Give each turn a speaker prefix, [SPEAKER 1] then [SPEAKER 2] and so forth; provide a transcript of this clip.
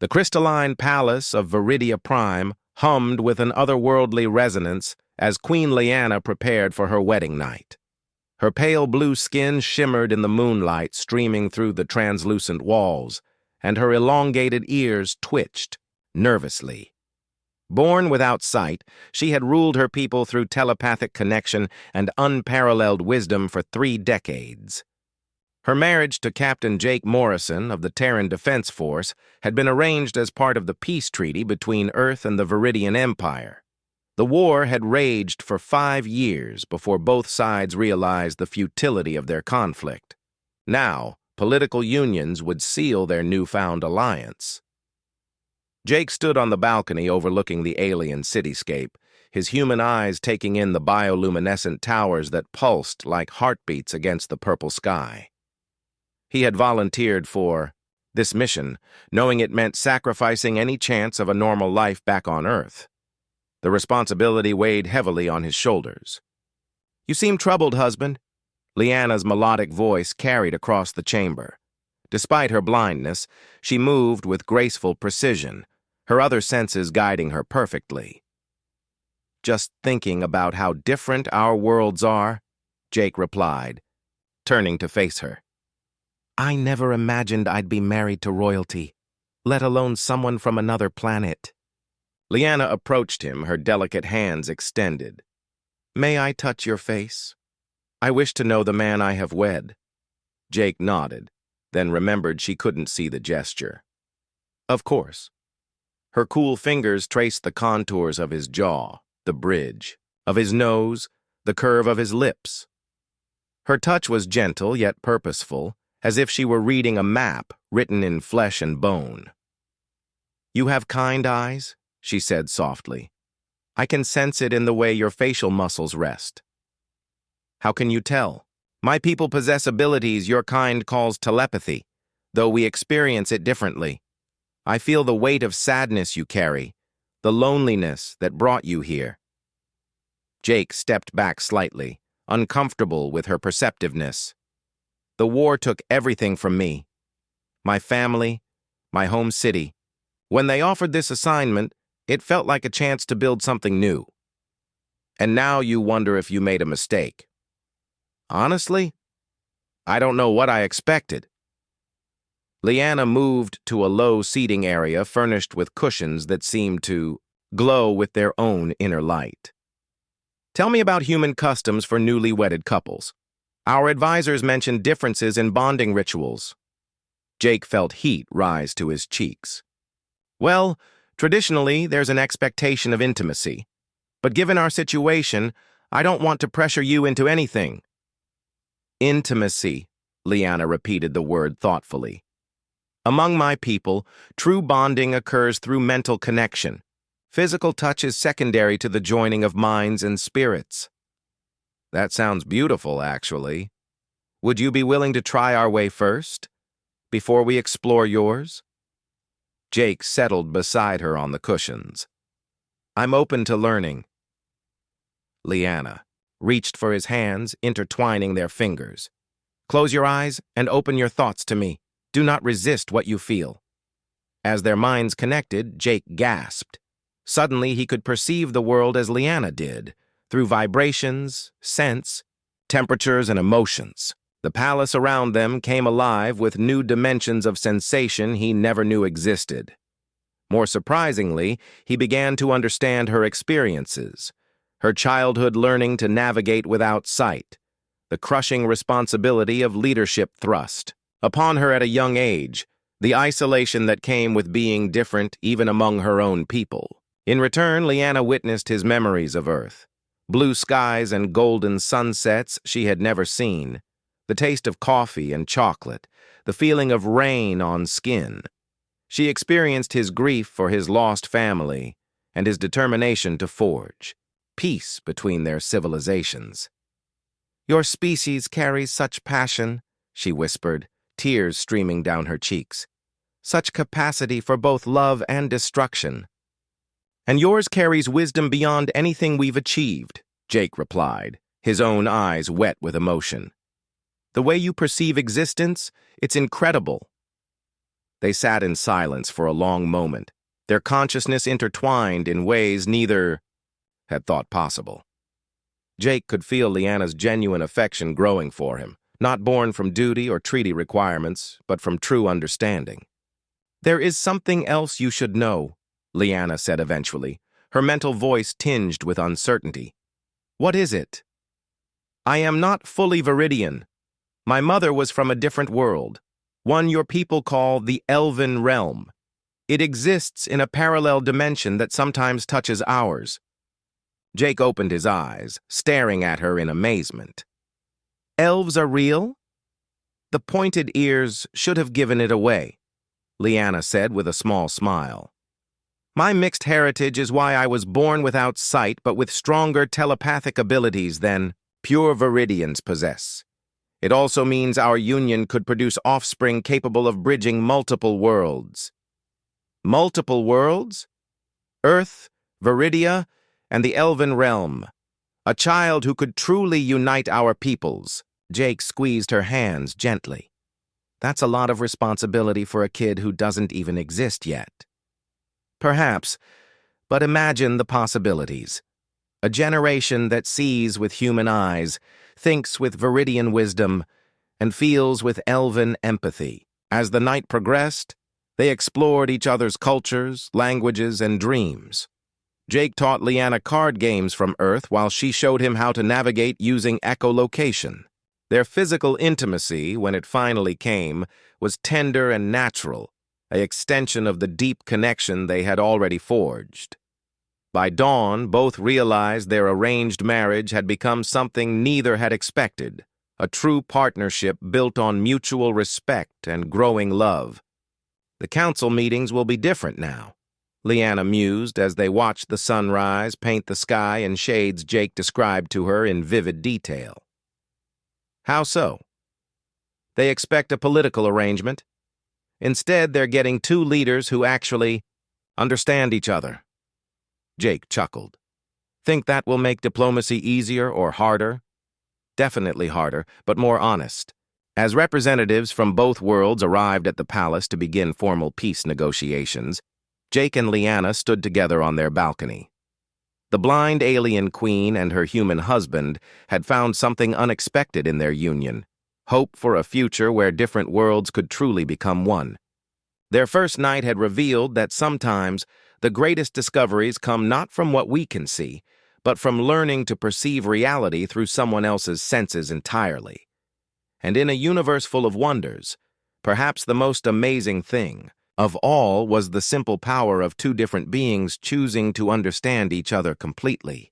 [SPEAKER 1] The crystalline palace of Viridia Prime hummed with an otherworldly resonance as Queen Lyanna prepared for her wedding night. Her pale blue skin shimmered in the moonlight streaming through the translucent walls, and her elongated ears twitched nervously. Born without sight, she had ruled her people through telepathic connection and unparalleled wisdom for 3 decades. Her marriage to Captain Jake Morrison of the Terran Defense Force had been arranged as part of the peace treaty between Earth and the Viridian Empire. The war had raged for 5 years before both sides realized the futility of their conflict. Now, political unions would seal their newfound alliance. Jake stood on the balcony overlooking the alien cityscape, his human eyes taking in the bioluminescent towers that pulsed like heartbeats against the purple sky. He had volunteered for this mission, knowing it meant sacrificing any chance of a normal life back on Earth. The responsibility weighed heavily on his shoulders. "You seem troubled, husband." Lyanna's melodic voice carried across the chamber. Despite her blindness, she moved with graceful precision, her other senses guiding her perfectly. "Just thinking about how different our worlds are," Jake replied, turning to face her. "I never imagined I'd be married to royalty, let alone someone from another planet." Lyanna approached him, her delicate hands extended. "May I touch your face? I wish to know the man I have wed." Jake nodded, then remembered she couldn't see the gesture. "Of course." Her cool fingers traced the contours of his jaw, the bridge, of his nose, the curve of his lips. Her touch was gentle yet purposeful, as if she were reading a map written in flesh and bone. "You have kind eyes," she said softly. "I can sense it in the way your facial muscles rest." "How can you tell?" "My people possess abilities your kind calls telepathy, though we experience it differently. I feel the weight of sadness you carry, the loneliness that brought you here." Jake stepped back slightly, uncomfortable with her perceptiveness. "The war took everything from me. My family, my home city. When they offered this assignment, it felt like a chance to build something new. And now you wonder if you made a mistake." "Honestly, I don't know what I expected." Lyanna moved to a low seating area furnished with cushions that seemed to glow with their own inner light. "Tell me about human customs for newly wedded couples. Our advisors mentioned differences in bonding rituals." Jake felt heat rise to his cheeks. "Well, traditionally, there's an expectation of intimacy. But given our situation, I don't want to pressure you into anything." "Intimacy," Lyanna repeated the word thoughtfully. "Among my people, true bonding occurs through mental connection. Physical touch is secondary to the joining of minds and spirits." "That sounds beautiful, actually. Would you be willing to try our way first, before we explore yours?" Jake settled beside her on the cushions. "I'm open to learning." Lyanna reached for his hands, intertwining their fingers. "Close your eyes and open your thoughts to me. Do not resist what you feel." As their minds connected, Jake gasped. Suddenly he could perceive the world as Lyanna did, through vibrations, scents, temperatures, and emotions. The palace around them came alive with new dimensions of sensation he never knew existed. More surprisingly, he began to understand her experiences, her childhood learning to navigate without sight, the crushing responsibility of leadership thrust upon her at a young age, the isolation that came with being different even among her own people. In return, Lyanna witnessed his memories of Earth. Blue skies and golden sunsets she had never seen, the taste of coffee and chocolate, the feeling of rain on skin. She experienced his grief for his lost family and his determination to forge peace between their civilizations. "Your species carries such passion," she whispered, tears streaming down her cheeks. "Such capacity for both love and destruction." "And yours carries wisdom beyond anything we've achieved," Jake replied, his own eyes wet with emotion. "The way you perceive existence, it's incredible." They sat in silence for a long moment, their consciousness intertwined in ways neither had thought possible. Jake could feel Leanna's genuine affection growing for him, not born from duty or treaty requirements, but from true understanding. "There is something else you should know," Leanna said eventually, her mental voice tinged with uncertainty. "What is it?" "I am not fully Viridian. My mother was from a different world, one your people call the Elven Realm. It exists in a parallel dimension that sometimes touches ours." Jake opened his eyes, staring at her in amazement. "Elves are real?" "The pointed ears should have given it away," Leanna said with a small smile. "My mixed heritage is why I was born without sight but with stronger telepathic abilities than pure Viridians possess. It also means our union could produce offspring capable of bridging multiple worlds." "Multiple worlds?" "Earth, Viridia, and the Elven Realm. A child who could truly unite our peoples." Jake squeezed her hands gently. "That's a lot of responsibility for a kid who doesn't even exist yet." "Perhaps, but imagine the possibilities. A generation that sees with human eyes, thinks with Viridian wisdom, and feels with elven empathy. As the night progressed, they explored each other's cultures, languages, and dreams. Jake taught Leanna card games from Earth while she showed him how to navigate using echolocation. Their physical intimacy, when it finally came, was tender and natural, an extension of the deep connection they had already forged. By dawn, both realized their arranged marriage had become something neither had expected, a true partnership built on mutual respect and growing love. "The council meetings will be different now," Leanna mused as they watched the sunrise paint the sky in shades Jake described to her in vivid detail. "How so?" "They expect a political arrangement. Instead, they're getting two leaders who actually understand each other." Jake chuckled. "Think that will make diplomacy easier or harder?" "Definitely harder, but more honest." As representatives from both worlds arrived at the palace to begin formal peace negotiations, Jake and Leanna stood together on their balcony. The blind alien queen and her human husband had found something unexpected in their union, hope for a future where different worlds could truly become one. Their first night had revealed that sometimes the greatest discoveries come not from what we can see, but from learning to perceive reality through someone else's senses entirely. And in a universe full of wonders, perhaps the most amazing thing of all was the simple power of two different beings choosing to understand each other completely.